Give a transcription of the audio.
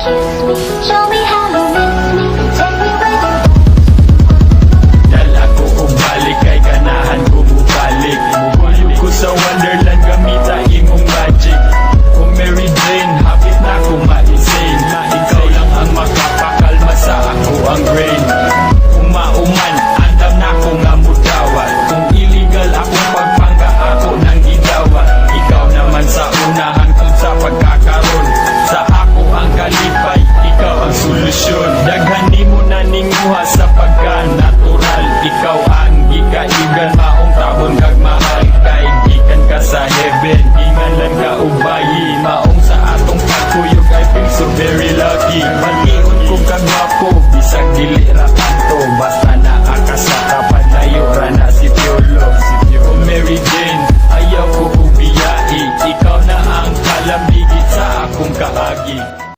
kiss me, show me how you miss me, take me where you Dala ko og balik kay ganahan ko mubalik. Mubuyo ko sa Wonderland gamita imong magic. Kung Mary Jane, hapit na ko ma-insane. Ikaw lang ang makapakalma sa ako ang brain. Kung mauman, andam na ko nga mudawat. Kung illegal akong pagpangga, ako nang gidawat. Ikaw naman sa una hangtod sa pagkakaroon. Sa ako ang kalipay, ikaw ang solusyon. Daghan nimo na ninguha sa pagka-natural. Ikaw ang gikaigan, maong tabon kag mahal. Kay gikan ka sa heaven, ingalan ka ubayi. Maong sa atong pagkuyog, I feel so very lucky. Pag-ion ko kagwapo, bisag dili ra kanto. Basta naaka sa kapadayo ra na si pure love. Kung Mary Jane, ayaw ko ubiyai. Ikaw na ang kalambigit sa akong kaagi.